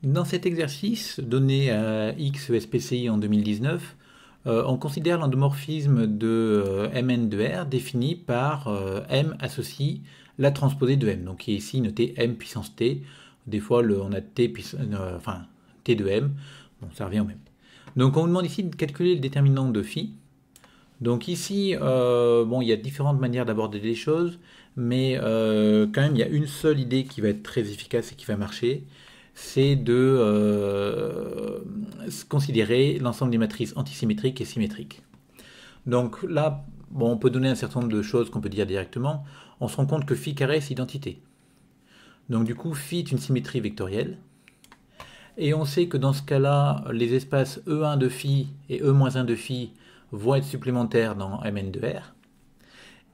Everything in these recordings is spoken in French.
Dans cet exercice donné à XESPCI en 2019, on considère l'endomorphisme de Mn de R défini par M associe la transposée de M, donc qui est ici noté M puissance T. Des fois, on a T de M, bon, ça revient au même. Donc on nous demande ici de calculer le déterminant de phi. Donc ici, bon, il y a différentes manières d'aborder les choses, mais quand même, il y a une seule idée qui va être très efficace et qui va marcher, c'est de considérer l'ensemble des matrices antisymétriques et symétriques. Donc là, bon, on peut donner un certain nombre de choses qu'on peut dire directement. On se rend compte que phi carré, c'est identité. Donc du coup, phi est une symétrie vectorielle. Et on sait que dans ce cas-là, les espaces E1 de phi et E-1 de phi vont être supplémentaires dans Mn de R.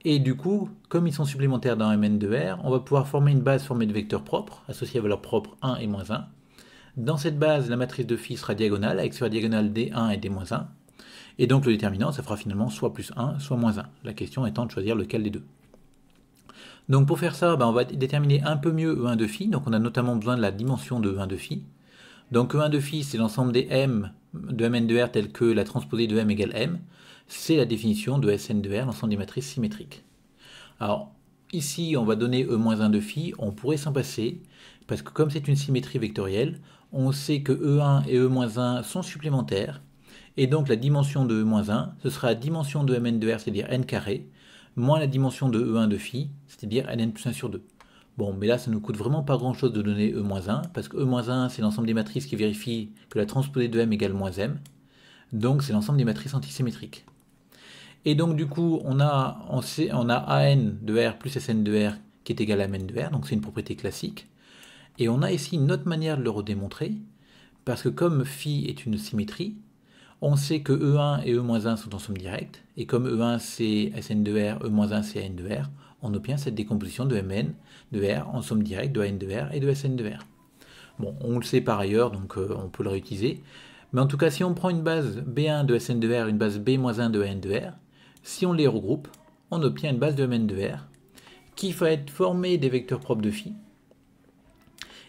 Et du coup, comme ils sont supplémentaires dans Mn de R, on va pouvoir former une base formée de vecteurs propres, associés à valeurs propres 1 et moins 1. Dans cette base, la matrice de phi sera diagonale, avec sur la diagonale D1 et D-1. Et donc le déterminant, ça fera finalement soit plus 1, soit moins 1. La question étant de choisir lequel des deux. Donc pour faire ça, on va déterminer un peu mieux E1 de phi. Donc on a notamment besoin de la dimension de E1 de phi. Donc E1 de phi, c'est l'ensemble des M de Mn de R tels que la transposée de M égale M. C'est la définition de Sn de R, l'ensemble des matrices symétriques. Alors, ici, on va donner E-1 de phi. On pourrait s'en passer, parce que comme c'est une symétrie vectorielle, on sait que E1 et E-1 sont supplémentaires. Et donc, la dimension de E-1, ce sera la dimension de Mn de R, c'est-à-dire n carré, moins la dimension de E1 de phi, c'est-à-dire nn plus 1 sur 2. Bon, mais là, ça ne nous coûte vraiment pas grand-chose de donner E-1, parce que E-1, c'est l'ensemble des matrices qui vérifient que la transposée de M égale moins M. Donc, c'est l'ensemble des matrices antisymétriques. Et donc, du coup, on a AN de R plus SN de R qui est égal à Mn de R, donc c'est une propriété classique. Et on a ici une autre manière de le redémontrer, parce que comme phi est une symétrie, on sait que E1 et E-1 sont en somme directe, et comme E1 c'est Sn de R, E-1 c'est AN de R, on obtient cette décomposition de Mn de R en somme directe de AN de R et de Sn de R. Bon, on le sait par ailleurs, donc on peut le réutiliser. Mais en tout cas, si on prend une base B1 de Sn de R et une base B-1 de AN de R, si on les regroupe, on obtient une base de Mn de R qui va être formée des vecteurs propres de phi.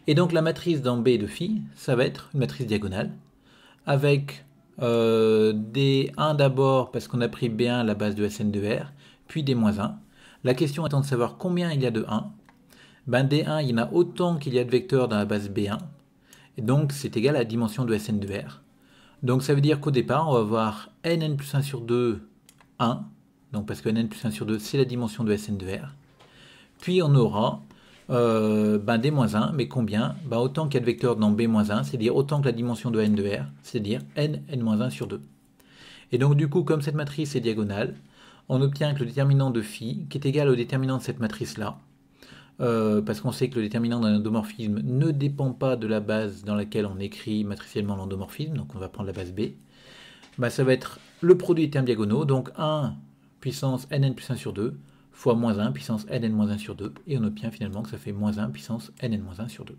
Et donc la matrice dans B de phi, ça va être une matrice diagonale avec D1 d'abord parce qu'on a pris B1 la base de Sn de R, puis D-1. La question étant de savoir combien il y a de 1. D1, il y en a autant qu'il y a de vecteurs dans la base B1. Et donc c'est égal à la dimension de Sn de R. Donc ça veut dire qu'au départ, on va avoir nn plus 1 sur 2, 1. Donc parce que nn plus 1 sur 2, c'est la dimension de Sn de R. Puis on aura D-1, mais combien? Autant qu'il y a de vecteurs dans B-1, c'est-à-dire autant que la dimension de n de R, c'est-à-dire n-1 sur 2. Et donc du coup, comme cette matrice est diagonale, on obtient que le déterminant de phi, qui est égal au déterminant de cette matrice-là, parce qu'on sait que le déterminant d'un endomorphisme ne dépend pas de la base dans laquelle on écrit matriciellement l'endomorphisme, donc on va prendre la base B, ça va être le produit des termes diagonaux, donc 1 puissance nn plus 1 sur 2, fois moins 1 puissance nn moins 1 sur 2, et on obtient finalement que ça fait moins 1 puissance nn moins 1 sur 2.